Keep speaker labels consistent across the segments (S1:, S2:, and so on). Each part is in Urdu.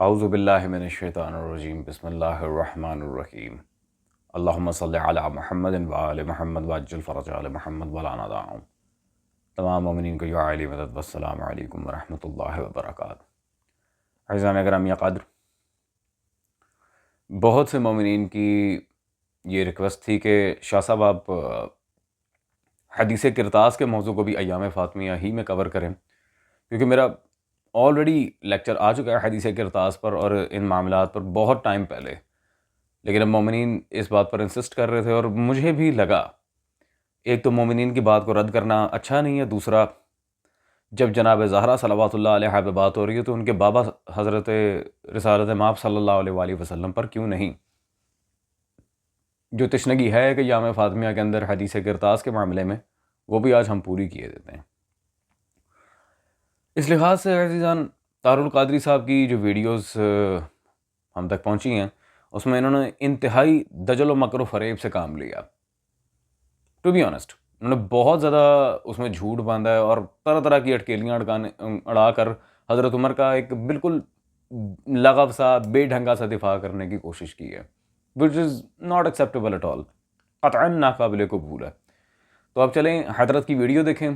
S1: اعوذ باللہ من الشیطان الرجیم بسم اللہ الرحمن الرحیم اللہم صلی علی محمد وآل محمد وعجل فرج آل محمد ولا ندعهم۔ تمام مومنین کو یا علی مدد والسلام علیکم ورحمۃ اللہ وبرکاتہ۔ عزیزان اکرام یا قدر، بہت سے مومنین کی یہ ریکویسٹ تھی کہ شاہ صاحب آپ حدیث کرتاس کے موضوع کو بھی ایام فاطمیہ ہی میں کور کریں، کیونکہ میرا آلریڈی لیکچر آ چکا ہے حدیث کرتاس پر اور ان معاملات پر بہت ٹائم پہلے، لیکن اب مومنین اس بات پر انسسٹ کر رہے تھے اور مجھے بھی لگا ایک تو مومنین کی بات کو رد کرنا اچھا نہیں ہے، دوسرا جب جناب زہرا صلوات اللہ علیہ پہ بات ہو رہی ہے تو ان کے بابا حضرت رسالت مآب صلی اللہ علیہ وآلہ وسلم پر کیوں نہیں؟ جو تشنگی ہے کہ یام فاطمیہ کے اندر حدیث کرتاس کے معاملے میں، وہ بھی آج ہم پوری کیے دیتے ہیں۔ اس لحاظ سے عزیزان، طاہر القادری صاحب کی جو ویڈیوز ہم تک پہنچی ہیں اس میں انہوں نے انتہائی دجل و مکر و فریب سے کام لیا۔ ٹو بی آنیسٹ، انہوں نے بہت زیادہ اس میں جھوٹ باندھا ہے اور طرح طرح کی اٹکیلیاں اڑا کر حضرت عمر کا ایک بالکل لغو سا بے ڈھنگا سا دفاع کرنے کی کوشش کی ہے، which is not acceptable at all، قطعاً ناقابل قبول ہے۔ تو اب چلیں حضرت کی ویڈیو دیکھیں،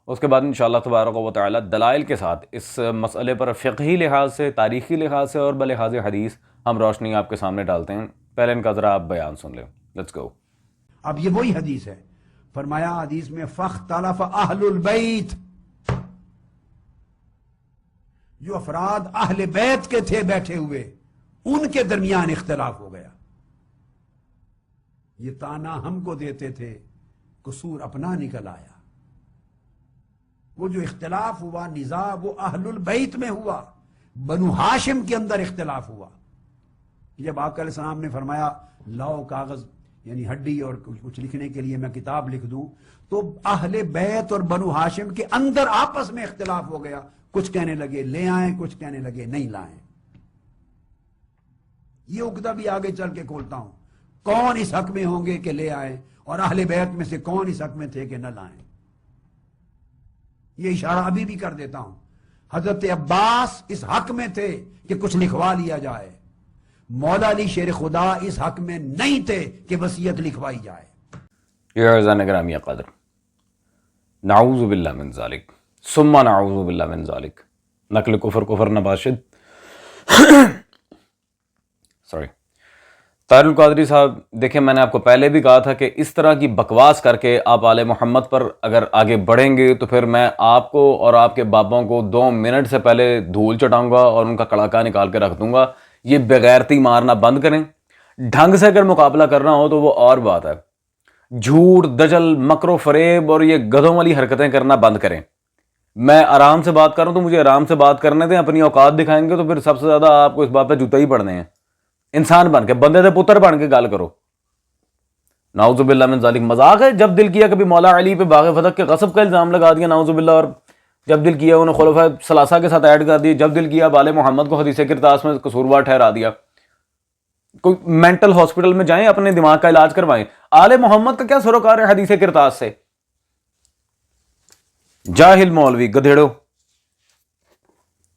S1: اس کے بعد انشاءاللہ تبارک و تعالی دلائل کے ساتھ اس مسئلے پر فقہی لحاظ سے، تاریخی لحاظ سے اور بلحاظ حدیث ہم روشنی آپ کے سامنے ڈالتے ہیں۔ پہلے ان کا ذرا آپ بیان سن لیں، لیٹس گو۔
S2: اب یہ وہی حدیث ہے، فرمایا حدیث میں فاختلف اہل البیت، جو افراد اہل بیت کے تھے بیٹھے ہوئے ان کے درمیان اختلاف ہو گیا۔ یہ تانا ہم کو دیتے تھے، قصور اپنا نکل آیا۔ وہ جو اختلاف ہوا نزاع، وہ اہل البیت میں ہوا، بنو ہاشم کے اندر اختلاف ہوا۔ جب آقا علیہ السلام نے فرمایا لاؤ کاغذ، یعنی ہڈی اور کچھ لکھنے کے لیے میں کتاب لکھ دوں، تو اہل بیت اور بنو ہاشم کے اندر آپس میں اختلاف ہو گیا۔ کچھ کہنے لگے لے آئیں، کچھ کہنے لگے نہیں لائیں۔ یہ عقدہ بھی آگے چل کے کھولتا ہوں، کون اس حق میں ہوں گے کہ لے آئیں، اور اہل بیت میں سے کون اس حق میں تھے کہ نہ لائیں۔ یہ اشارہ ابھی بھی کر دیتا ہوں، حضرت عباس اس حق میں تھے کہ کچھ لکھوا لیا جائے، مولا علی شیر خدا اس حق میں نہیں تھے کہ وصیت لکھوائی جائے۔
S1: یا عزیزان گرامی قدر، نعوذ باللہ من ذالک ثم نعوذ باللہ من ذالک، نقل کفر نباشد سوری۔ طاہر القادری صاحب، دیکھیں میں نے آپ کو پہلے بھی کہا تھا کہ اس طرح کی بکواس کر کے آپ آل محمد پر اگر آگے بڑھیں گے تو پھر میں آپ کو اور آپ کے بابوں کو 2 منٹ سے پہلے دھول چٹاؤں گا اور ان کا کڑاکا نکال کے رکھ دوں گا۔ یہ بغیرتی مارنا بند کریں، ڈھنگ سے اگر مقابلہ کرنا ہو تو وہ اور بات ہے، جھوٹ دجل مکر و فریب اور یہ گدھوں والی حرکتیں کرنا بند کریں۔ میں آرام سے بات کر رہا ہوں تو مجھے آرام سے بات کرنے دیں، اپنی اوقات دکھائیں گے تو پھر سب سے زیادہ آپ کو اس بات پہ جوتا ہی پڑنے ہیں۔ انسان بن کے، بندے دے پتر بن کے گال کرو۔ نعوذ باللہ من ذالک، مذاق ہے؟ جب دل کیا کبھی مولا علی پہ باغ فتح کے غصب کا الزام لگا دیا، نعوذ باللہ، اور جب دل کیا انہیں خلفاء ثلاثہ کے ساتھ ایڈ کر دیا، جب دل کیا آل محمد کو حدیث کرتاس میں قصوروار ٹھہرا دیا۔ کوئی مینٹل ہاسپٹل میں جائیں، اپنے دماغ کا علاج کروائیں۔ آل محمد کا کیا سروکار ہے حدیث کرتاس سے؟ جاہل مولوی گدھیڑو۔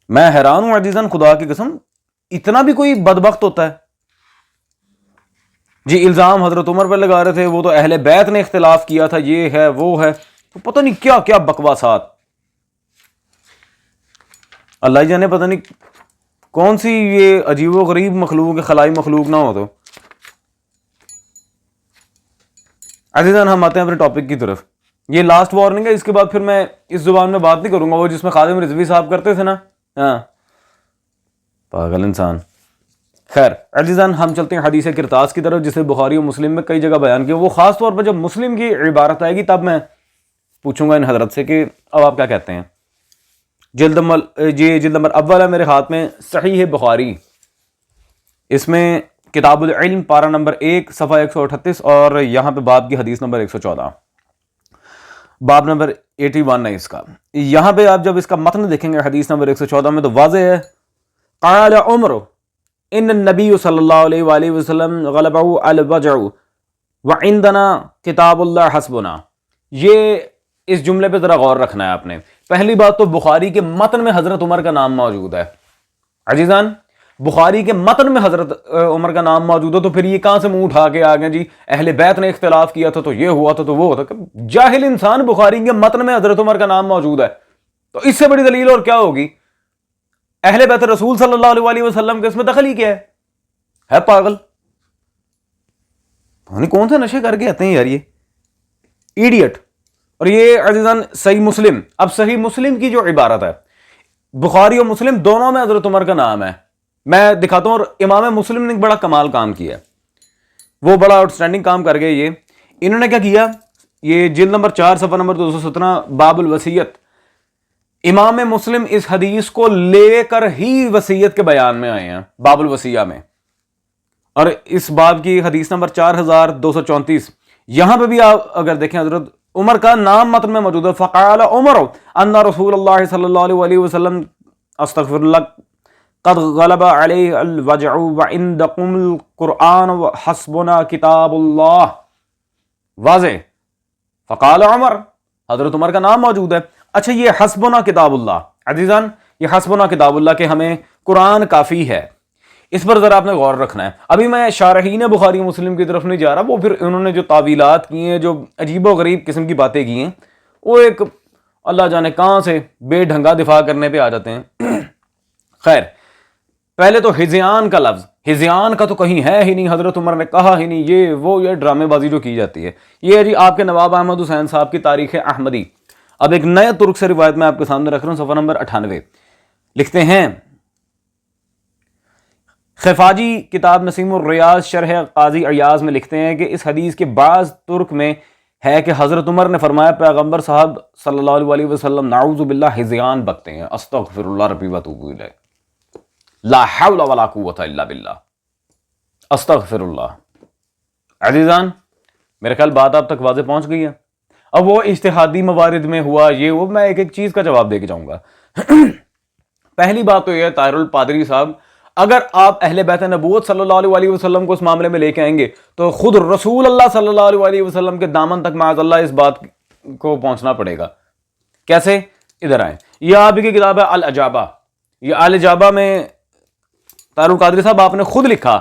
S1: میں حیران ہوں عزیزان، خدا کی قسم، اتنا بھی کوئی بدبخت ہوتا ہے؟ جی الزام حضرت عمر پہ لگا رہے تھے، وہ تو اہل بیت نے اختلاف کیا تھا، یہ ہے وہ ہے، تو پتہ نہیں کیا کیا بکواسات۔ اللہ ہی جانے پتہ نہیں کون سی یہ عجیب و غریب مخلوق، خلائی مخلوق نہ ہو تو۔ عزیزان ہم آتے ہیں اپنے ٹاپک کی طرف۔ یہ لاسٹ وارننگ ہے، اس کے بعد پھر میں اس زبان میں بات نہیں کروں گا، وہ جس میں خادم رضوی صاحب کرتے تھے نا، ہاں پاگل انسان۔ خیر عزیزان، ہم چلتے ہیں حدیث کرتاس کی طرف، جسے بخاری و مسلم میں کئی جگہ بیان کیا۔ وہ خاص طور پر جب مسلم کی عبارت آئے گی تب میں پوچھوں گا ان حضرت سے کہ اب آپ کیا کہتے ہیں۔ جلد نمبر اول ہے میرے ہاتھ میں، صحیح بخاری، اس میں کتاب العلم پارہ نمبر 1 صفحہ 138 اور یہاں پہ باب کی حدیث نمبر 114، باب نمبر 81 ہے اس کا۔ یہاں پہ آپ جب اس کا متن دیکھیں گے حدیث نمبر 114 میں تو واضح ہے، قال عمر ان النبی صلی اللہ علیہ وآلہ وسلم غلبہ الوجع وعندنا کتاب اللہ حسبنا۔ یہ اس جملے پہ ذرا غور رکھنا ہے آپ نے۔ پہلی بات تو بخاری کے متن میں حضرت عمر کا نام موجود ہے۔ عزیزان بخاری کے متن میں حضرت عمر کا نام موجود ہے، تو پھر یہ کہاں سے منہ اٹھا کے آ گئے جی اہل بیت نے اختلاف کیا تھا تو یہ ہوا تھا تو وہ ہوتا؟ جاہل انسان، بخاری کے متن میں حضرت عمر کا نام موجود ہے تو اس سے بڑی دلیل اور کیا ہوگی؟ اہل بیت رسول صلی اللہ علیہ وسلم کے اس میں دخل ہی کیا ہے پاگل؟ کون سے نشے کر کے آتے ہیں یار یہ ایڈیٹ۔ اور یہ عزیزان صحیح مسلم، اب صحیح مسلم کی جو عبارت ہے، بخاری اور مسلم دونوں میں حضرت عمر کا نام ہے، میں دکھاتا ہوں۔ اور امام مسلم نے بڑا کمال کام کیا، وہ بڑا آؤٹ اسٹینڈنگ کام کر گئے۔ یہ انہوں نے کیا کیا، یہ جلد نمبر 4 صفحہ نمبر 217 باب الوصیت، امام مسلم اس حدیث کو لے کر ہی وصیت کے بیان میں آئے ہیں باب الوصیہ میں، اور اس باب کی حدیث نمبر 4234، یہاں پہ بھی آپ اگر دیکھیں حضرت عمر کا نام متن میں موجود ہے۔ فقال عمر ان رسول اللہ صلی اللہ علیہ وسلم استغفر اللہ قد غلب علیہ الوجع وعندکم القرآن وحسبنا کتاب اللہ، واضح فقال عمر، حضرت عمر کا نام موجود ہے۔ اچھا یہ حسبنا کتاب اللہ، عزیزان یہ حسبنا کتاب اللہ کہ ہمیں قرآن کافی ہے، اس پر ذرا آپ نے غور رکھنا ہے۔ ابھی میں شارحین بخاری مسلم کی طرف نہیں جا رہا، وہ پھر انہوں نے جو تعویلات کی ہیں، جو عجیب و غریب قسم کی باتیں کی ہیں، وہ ایک اللہ جانے کہاں سے بے ڈھنگا دفاع کرنے پہ آ جاتے ہیں۔ خیر، پہلے تو ہذیان کا لفظ، ہذیان کا تو کہیں ہے ہی نہیں، حضرت عمر نے کہا ہی نہیں، یہ ڈرامے بازی جو کی جاتی ہے۔ یہ ہے جی آپ کے نواب احمد حسین صاحب کی تاریخ احمدی۔ اب ایک نئے ترک سے روایت میں آپ کے سامنے رکھ رہا ہوں، صفحہ نمبر 98 لکھتے ہیں، خفاجی کتاب نسیم الریاض شرح قاضی عیاض میں لکھتے ہیں کہ اس حدیث کے بعض ترک میں ہے کہ حضرت عمر نے فرمایا پیغمبر صاحب صلی اللہ علیہ وسلم نعوذ باللہ ہذیان بکتے ہیں، استغفر اللہ ربی واتوب الیہ، لا حول ولا قوت الا باللہ، استغفر اللہ۔ عزیزان میرے خیال بات آپ تک واضح پہنچ گئی ہے۔ اب وہ اجتہادی موارد میں ہوا یہ وہ، میں ایک ایک چیز کا جواب دے کے جاؤں گا۔ پہلی بات تو یہ ہے طاہر الپادری صاحب، اگر آپ اہل بیت نبوت صلی اللہ علیہ وسلم کو اس معاملے میں لے کے آئیں گے تو خود رسول اللہ صلی اللہ علیہ وسلم کے دامن تک معاذ اللہ اس بات کو پہنچنا پڑے گا۔ کیسے؟ ادھر آئیں، یہ آپ کی کتاب ہے الاجابہ، یہ الاجابہ میں طاہر القادری صاحب آپ نے خود لکھا،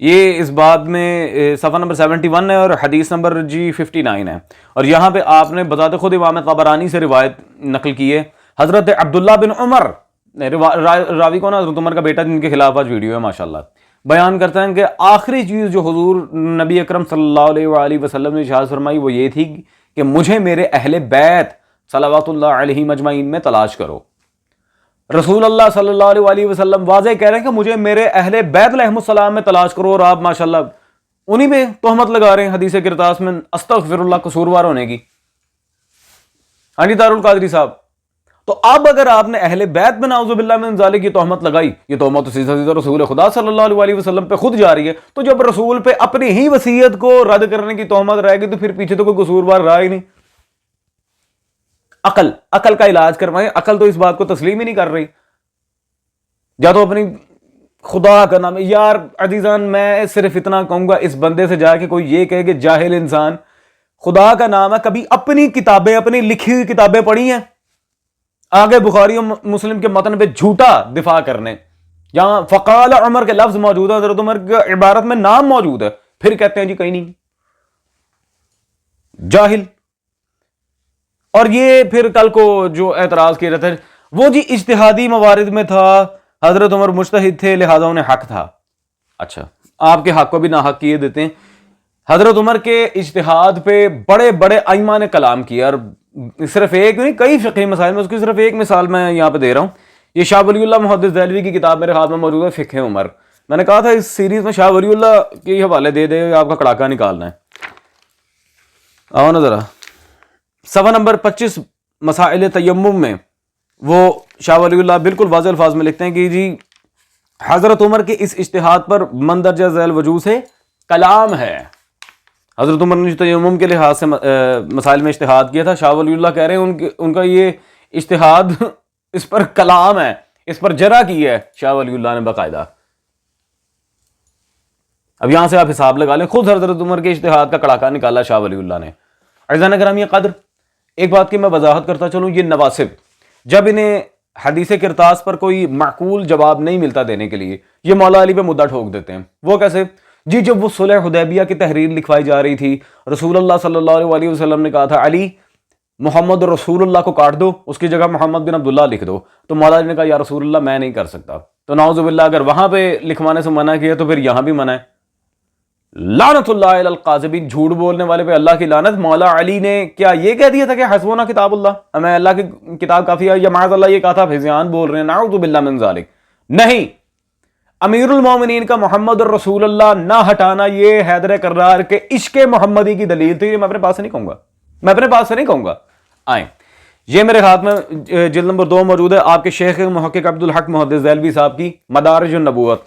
S1: یہ اس بات میں صفحہ نمبر 71 ہے اور حدیث نمبر 59 ہے، اور یہاں پہ آپ نے بذات خود امام طبرانی سے روایت نقل کی ہے، حضرت عبداللہ بن عمر راوی کو نا حضرت عمر کا بیٹا جن کے خلاف آج ویڈیو ہے ماشاءاللہ، بیان کرتے ہیں کہ آخری چیز جو حضور نبی اکرم صلی اللہ علیہ وآلہ وسلم نے ارشاد فرمائی وہ یہ تھی کہ مجھے میرے اہل بیت صلوات اللہ علیہ مجمعین میں تلاش کرو۔ رسول اللہ صلی اللہ علیہ وآلہ وسلم واضح کہہ رہے ہیں کہ مجھے میرے اہل بیت علیہم السلام میں تلاش کرو، اور آپ ماشاءاللہ انہی پہ تہمت لگا رہے ہیں حدیث کرتاس میں استغفر اللہ قصوروار ہونے کی۔ ہاں جی طاہر القادری صاحب، تو اب اگر آپ نے اہل بیت میں نعوذ باللہ من ذالک کی تہمت لگائی، یہ تہمت تو سیدھا رسول خدا صلی اللہ علیہ وسلم پہ خود جا رہی ہے، تو جب رسول پہ اپنی ہی وصیت کو رد کرنے کی تہمت رہے گی تو پھر پیچھے تو کوئی قصوروار رہا ہی نہیں۔ عقل کا علاج کروائیں، عقل تو اس بات کو تسلیم ہی نہیں کر رہی، یا تو اپنی خدا کا نام یار۔ عزیزان میں صرف اتنا کہوں گا، اس بندے سے جا کے کوئی یہ کہے کہ جاہل انسان، خدا کا نام ہے کبھی اپنی کتابیں، اپنی لکھی ہوئی کتابیں پڑھی ہیں؟ آگے بخاری و مسلم کے متن پہ جھوٹا دفاع کرنے، یہاں فقال عمر کے لفظ موجود ہے، حضرت عمر کی عبارت میں نام موجود ہے، پھر کہتے ہیں جی کہیں نہیں، جاہل۔ اور یہ پھر کل کو جو اعتراض کیا جاتا ہے وہ جی اجتہادی موارد میں تھا، حضرت عمر مجتہد تھے لہذا انہیں حق تھا۔ اچھا، آپ کے حق کو بھی ناحق کیے دیتے ہیں۔ حضرت عمر کے اجتہاد پہ بڑے بڑے ائمہ نے کلام کیا، اور صرف ایک نہیں کئی فقہی مسائل میں، اس کی صرف ایک مثال میں یہاں پہ دے رہا ہوں۔ یہ شاہ ولی اللہ محدث دہلوی کی کتاب میرے ہاتھ میں موجود ہے، فقہ عمر۔ میں نے کہا تھا اس سیریز میں شاہ ولی اللہ کے حوالے دے دے، آپ کا کڑاکا نکالنا ہے۔ آؤ نا ذرا، صفحہ نمبر 25 مسائل تیمم میں وہ شاہ ولی اللہ بالکل واضح الفاظ میں لکھتے ہیں کہ جی حضرت عمر کے اس اجتہاد پر مندرجہ ذیل وجوہ سے کلام ہے۔ حضرت عمر نے تیمم کے لحاظ سے مسائل میں اجتہاد کیا تھا، شاہ ولی اللہ کہہ رہے ہیں ان کا یہ اجتہاد اس پر کلام ہے، اس پر جرح کی ہے شاہ ولی اللہ نے باقاعدہ۔ اب یہاں سے آپ حساب لگا لیں، خود حضرت عمر کے اجتہاد کا کڑاکا نکالا شاہ ولی اللہ نے۔ عزیزان گرامی قدر، ایک بات کی میں وضاحت کرتا چلوں، یہ نواسب جب انہیں حدیث کرتاس پر کوئی معقول جواب نہیں ملتا دینے کے لیے، یہ مولا علی پہ مدعا ٹھوک دیتے ہیں۔ وہ کیسے؟ جی جب وہ صلح حدیبیہ کی تحریر لکھوائی جا رہی تھی، رسول اللہ صلی اللہ علیہ وسلم نے کہا تھا علی محمد رسول اللہ کو کاٹ دو، اس کی جگہ محمد بن عبداللہ لکھ دو، تو مولا علی نے کہا یا رسول اللہ میں نہیں کر سکتا۔ تو نعوذ باللہ اگر وہاں پہ لکھوانے سے منع کیا تو پھر یہاں بھی منع ہے۔ لعنت اللہ علی القاذبین، جھوٹ بولنے والے پہ اللہ کی لعنت۔ مولا علی نے کیا یہ کہہ دیا تھا کہ حسبنا کتاب اللہ، ہمیں اللہ کی کتاب کافی ہے، یا معاذ اللہ یہ کہا تھا فضیان بول رہے ہیں، نعوذ باللہ من ذالک؟ نہیں، امیر المومنین کا محمد الرسول اللہ نہ ہٹانا یہ حیدر کرار کے عشق محمدی کی دلیل تھی۔ یہ میں اپنے پاس سے نہیں کہوں گا، میں اپنے پاس سے نہیں کہوں گا۔ آئیں، یہ میرے ہاتھ میں جلد نمبر 2 موجود ہے، آپ کے شیخ محقق عبدالحق محدث دہلوی صاحب کی مدارج النبوت،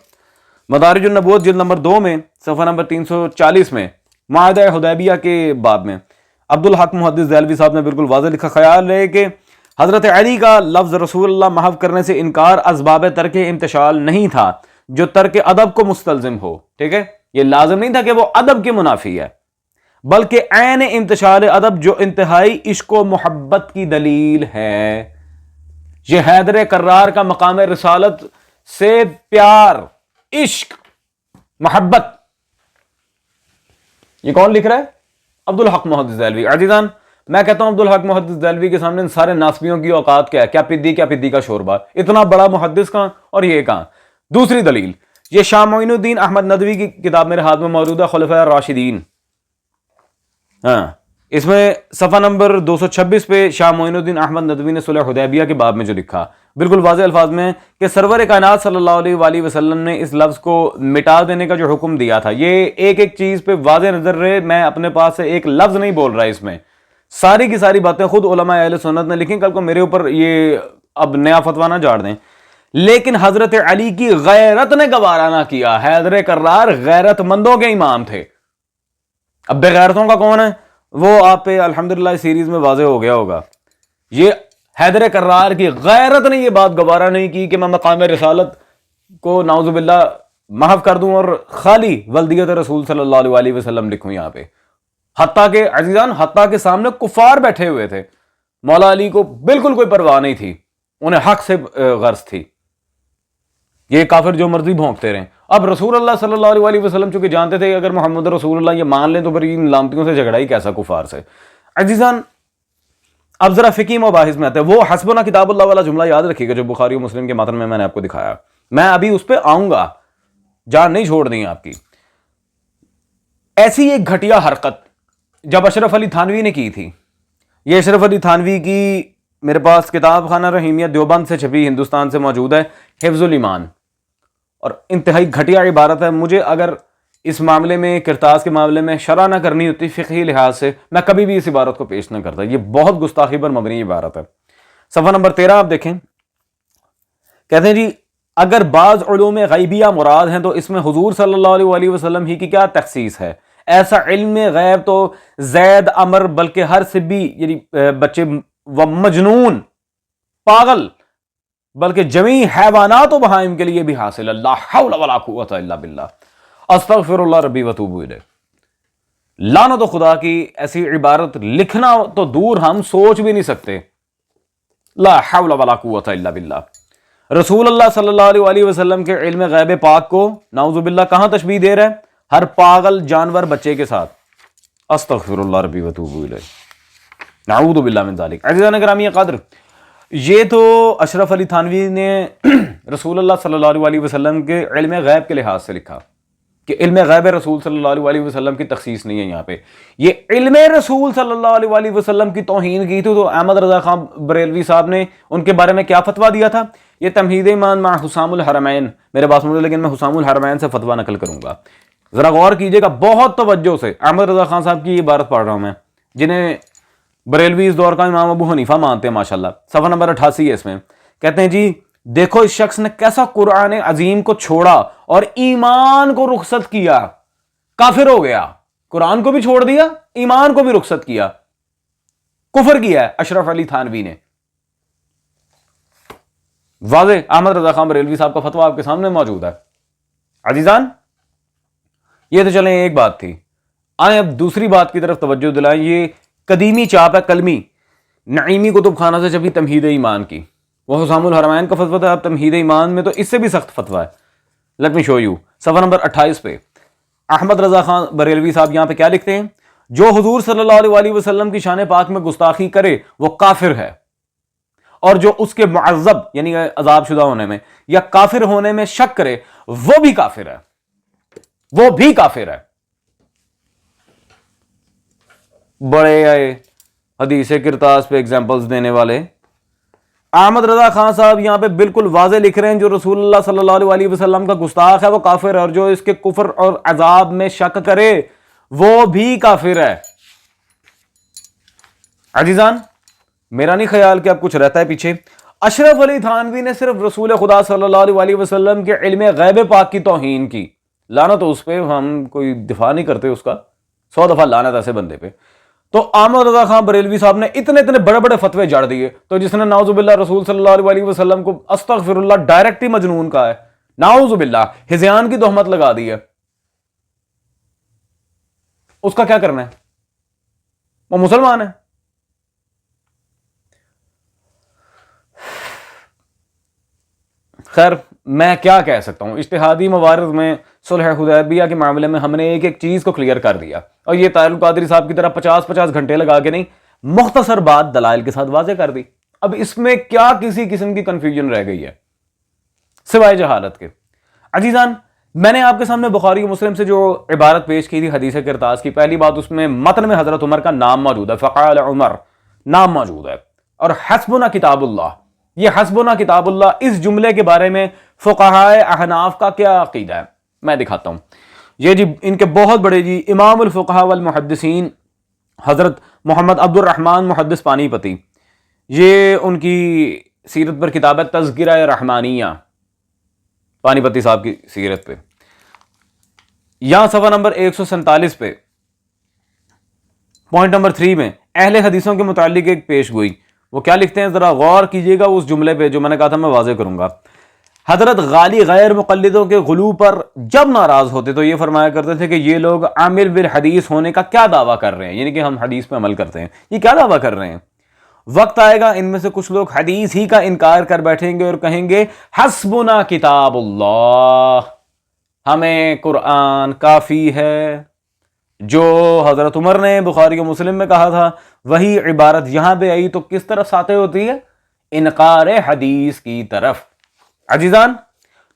S1: مدارج النبوت جلد نمبر 2 میں صفحہ نمبر 340 میں معاہدہ حدیبیہ کے باب میں عبدالحق محدث دہلوی صاحب نے بالکل واضح لکھا، خیال ہے کہ حضرت علی کا لفظ رسول اللہ محو کرنے سے انکار اسباب ترک امتثال نہیں تھا جو ترک ادب کو مستلزم ہو، ٹھیک ہے، یہ لازم نہیں تھا کہ وہ ادب کے منافی ہے، بلکہ عین امتثال ادب جو انتہائی عشق و محبت کی دلیل ہے۔ یہ حیدر کرار کا مقام رسالت سے پیار، عشق، محبت، یہ کون لکھ رہا ہے؟ عبدالحق محدث دہلوی۔ عزیزان میں کہتا ہوں عبدالحق محدث دہلوی کے سامنے ان سارے ناسبیوں کی اوقات کیا ہے؟ کیا پدی کا شوربہ، اتنا بڑا محدث کہاں اور یہ کہاں؟ دوسری دلیل، یہ شاہ معین الدین احمد ندوی کی کتاب میرے ہاتھ میں موجود ہے، خلفاء الراشدین، ہاں، اس میں صفحہ نمبر 226 پہ شاہ معین الدین احمد ندوی نے صلح حدیبیہ کے باب میں جو لکھا، بالکل واضح الفاظ میں کہ سرور کائنات صلی اللہ علیہ وآلہ وسلم نے اس لفظ کو مٹا دینے کا جو حکم دیا تھا، یہ ایک ایک چیز پہ واضح نظر رہے، میں اپنے پاس سے ایک لفظ نہیں بول رہا، اس میں ساری کی ساری باتیں خود علماء اہل سنت نے لکھی، کل کو میرے اوپر یہ اب نیا فتویٰ نہ جاڑ دیں، لیکن حضرت علی کی غیرت نے گوارا نہ کیا۔ حیدر کرار غیرت مندوں کے امام تھے، اب بے غیرتوں کا کون ہے وہ آپ پہ الحمدللہ اس سیریز میں واضح ہو گیا ہوگا۔ یہ حیدر کرار کی غیرت نے یہ بات گوارا نہیں کی کہ میں مقام رسالت کو نعوذ باللہ محو کر دوں اور خالی ولدیت رسول صلی اللہ علیہ وسلم لکھوں یہاں پہ، حتیٰ کہ عزیزان حتیٰ کہ سامنے کفار بیٹھے ہوئے تھے، مولا علی کو بالکل کوئی پرواہ نہیں تھی، انہیں حق سے غرض تھی، یہ کافر جو مرضی بھونکتے رہیں۔ اب رسول اللہ صلی اللہ علیہ وسلم چونکہ جانتے تھے کہ اگر محمد رسول اللہ یہ مان لیں تو پھر ان لامتیوں سے جھگڑا ہی کیسا کفار سے۔ عزیزان اب ذرا فقہی مباحث میں آتے ہیں، وہ حسبنا کتاب اللہ والا جملہ یاد رکھیے گا جو بخاری و مسلم کے متن میں نے آپ کو دکھایا، میں ابھی اس پہ آؤں گا، جان نہیں چھوڑ دیں آپ کی۔ ایسی ایک گھٹیا حرکت جب اشرف علی تھانوی نے کی تھی، یہ اشرف علی تھانوی کی میرے پاس کتاب خانہ رحیمیہ دیوبند سے چھپی ہندوستان سے موجود ہے، حفظ الایمان، اور انتہائی گھٹیا عبارت ہے۔ مجھے اگر اس معاملے میں کرتاس کے معاملے میں شرح نہ کرنی ہوتی فقہی لحاظ سے، میں کبھی بھی اس عبارت کو پیش نہ کرتا، یہ بہت گستاخی پر مبنی عبارت ہے۔ صفحہ نمبر 13 آپ دیکھیں، کہتے ہیں جی اگر بعض علوم غیبیہ مراد ہیں تو اس میں حضور صلی اللہ علیہ وسلم ہی کی کیا تخصیص ہے؟ ایسا علم غیب تو زید، عمر، بلکہ ہر سبی یعنی بچے و مجنون، پاگل، بلکہ جمیع حیوانات و بہائم کے لیے بھی حاصل ہے۔ لا حول ولا قوت الا باللہ، استغفر اللہ ربی واتوب الیہ۔ لعنت و خدا کی ایسی عبارت لکھنا تو دور ہم سوچ بھی نہیں سکتے۔ لا حول ولا قوت الا باللہ۔ رسول اللہ صلی اللہ علیہ وسلم کے علم غیب پاک کو نعوذ باللہ کہاں تشبیہ دے رہا ہے؟ ہر پاگل جانور بچے کے ساتھ۔ استغفر اللہ ربی واتوب الیہ، نعوذ باللہ من ذالک۔ عزیزان گرامی قدر، یہ تو اشرف علی تھانوی نے رسول اللہ صلی اللہ علیہ وسلم کے علم غیب کے لحاظ سے لکھا کہ علم غیب رسول صلی اللہ علیہ وسلم کی تخصیص نہیں ہے یہاں پہ۔ یہ علم رسول صلی اللہ علیہ وسلم کی توہین کی تھی تو احمد رضا خان بریلوی صاحب نے ان کے بارے میں کیا فتویٰ دیا تھا؟ یہ تمہید ایمان مع حسام الحرمین، میرے پاس مجھے، لیکن میں حسام الحرمین سے فتویٰ نقل کروں گا، ذرا غور کیجئے گا بہت توجہ سے۔ احمد رضا خان صاحب کی یہ عبارت پڑھ رہا ہوں میں، جنہیں بریلوی اس دور کا امام ابو حنیفہ مانتے ہیں ماشاءاللہ۔ صفحہ نمبر 88 ہے اس میں، کہتے ہیں جی دیکھو اس شخص نے کیسا قرآن عظیم کو چھوڑا اور ایمان کو رخصت کیا، کافر ہو گیا، قرآن کو بھی چھوڑ دیا، ایمان کو بھی رخصت کیا، کفر کیا ہے اشرف علی تھانوی نے۔ واضح احمد رضا خان بریلوی صاحب کا فتویٰ آپ کے سامنے موجود ہے۔ عزیزان یہ تو چلیں ایک بات تھی، آئیں اب دوسری بات کی طرف توجہ دلائیں۔ یہ قدیمی چاپ ہے، کلمی، نعیمی کتب خانہ سے چھپی تمہید ایمان کی، وہ حسام الحرمین کا فتویٰ تھا. اب تمہید ایمان میں تو اس سے بھی سخت فتویٰ ہے. Let me show you. صفحہ نمبر 28 پہ احمد رضا خان بریلوی صاحب یہاں پہ کیا لکھتے ہیں؟ جو حضور صلی اللہ علیہ وسلم کی شان پاک میں گستاخی کرے وہ کافر ہے، اور جو اس کے معذب یعنی عذاب شدہ ہونے میں یا کافر ہونے میں شک کرے وہ بھی کافر ہے، وہ بھی کافر ہے. بڑے آئے حدیث کرتاس پہ ایگزامپلز دینے والے. احمد رضا خان صاحب یہاں پہ بالکل واضح لکھ رہے ہیں جو رسول اللہ صلی اللہ علیہ وسلم کا گستاخ ہے وہ کافر ہے، اور جو اس کے کفر اور عذاب میں شک کرے وہ بھی کافر ہے. عزیزان میرا نہیں خیال کہ اب کچھ رہتا ہے پیچھے. اشرف علی تھانوی نے صرف رسول خدا صلی اللہ علیہ وسلم کے علم غیب پاک کی توہین کی. لعنت اس پہ، ہم کوئی دفاع نہیں کرتے اس کا، 100 دفعہ لعنت ایسے بندے پہ. تو احمد رضا خان بریلوی صاحب نے اتنے بڑے بڑے فتوے جاڑ دیے. تو جس نے نعوذ باللہ رسول صلی اللہ علیہ وسلم کو استغفر اللہ ڈائریکٹ ہی مجنون کہا ہے، نعوذ باللہ ہذیان کی تہمت لگا دی ہے، اس کا کیا کرنا ہے؟ وہ مسلمان ہے. خیر میں کیا کہہ سکتا ہوں، اجتہادی موارد میں صلح حدیبیہ کے معاملے میں ہم نے ایک ایک چیز کو کلیئر کر دیا، اور یہ طاہر القادری صاحب کی طرح 50 گھنٹے لگا کے نہیں، مختصر بات دلائل کے ساتھ واضح کر دی. اب اس میں کیا کسی قسم کی کنفیوژن رہ گئی ہے سوائے جہالت کے؟ عزیزان میں نے آپ کے سامنے بخاری و مسلم سے جو عبارت پیش کی تھی حدیث کرتاس کی، پہلی بات اس میں متن میں حضرت عمر کا نام موجود ہے، فقال عمر نام موجود ہے، اور حسبنا کتاب اللہ. یہ حسبنا کتاب اللہ اس جملے کے بارے میں فقہائے احناف کا کیا عقیدہ ہے میں دکھاتا ہوں. یہ جی ان کے بہت بڑے جی امام الفقہاء والمحدثین حضرت محمد عبد الرحمن محدث پانی پتی، یہ ان کی سیرت پر کتاب ہے تذکرہ رحمانیہ، پانی پتی صاحب کی سیرت پہ. یہاں صفحہ نمبر 147 پہ پوائنٹ نمبر 3 میں اہل حدیثوں کے متعلق ایک پیش گوئی. وہ کیا لکھتے ہیں ذرا غور کیجئے گا اس جملے پہ جو میں نے کہا تھا میں واضح کروں گا. حضرت غالی غیر مقلدوں کے غلو پر جب ناراض ہوتے تو یہ فرمایا کرتے تھے کہ یہ لوگ عامل بالحدیث ہونے کا کیا دعویٰ کر رہے ہیں، یعنی کہ ہم حدیث پہ عمل کرتے ہیں، یہ کیا دعویٰ کر رہے ہیں. وقت آئے گا ان میں سے کچھ لوگ حدیث ہی کا انکار کر بیٹھیں گے اور کہیں گے حسبنا کتاب اللہ، ہمیں قرآن کافی ہے. جو حضرت عمر نے بخاری و مسلم میں کہا تھا وہی عبارت یہاں پہ آئی تو کس طرف ساتھ ہوتی ہے؟ انکار حدیث کی طرف. عزیزان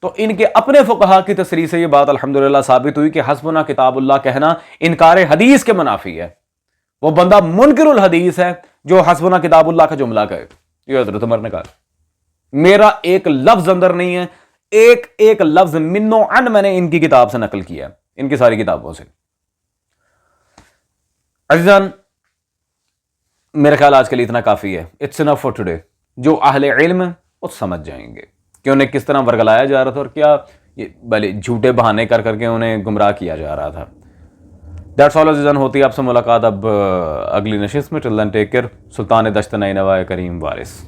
S1: تو ان کے اپنے فقہا کی تصریح سے یہ بات الحمدللہ ثابت ہوئی کہ حسبنا کتاب اللہ کہنا انکار حدیث کے منافی ہے. وہ بندہ منکر الحدیث ہے جو حسبنا کتاب اللہ کا جملہ کہے. یہ حضرت عمر نے کہا، میرا ایک لفظ اندر نہیں ہے، ایک لفظ منو عن میں نے ان کی کتاب سے نقل کیا، ان کی ساری کتابوں سے. عزیزان میرے خیال آج کے لیے اتنا کافی ہے. It's enough for today. جو اہل علم ہیں وہ سمجھ جائیں گے کہ انہیں کس طرح ورگلایا جا رہا تھا اور کیا بھلے جھوٹے بہانے کر کے انہیں گمراہ کیا جا رہا تھا. دیٹس آل عزیزان. ہوتی ہے آپ سے ملاقات اب اگلی نشست میں. ٹل دین ٹیک کیئر. سلطان دشت نینوا کریم وارث.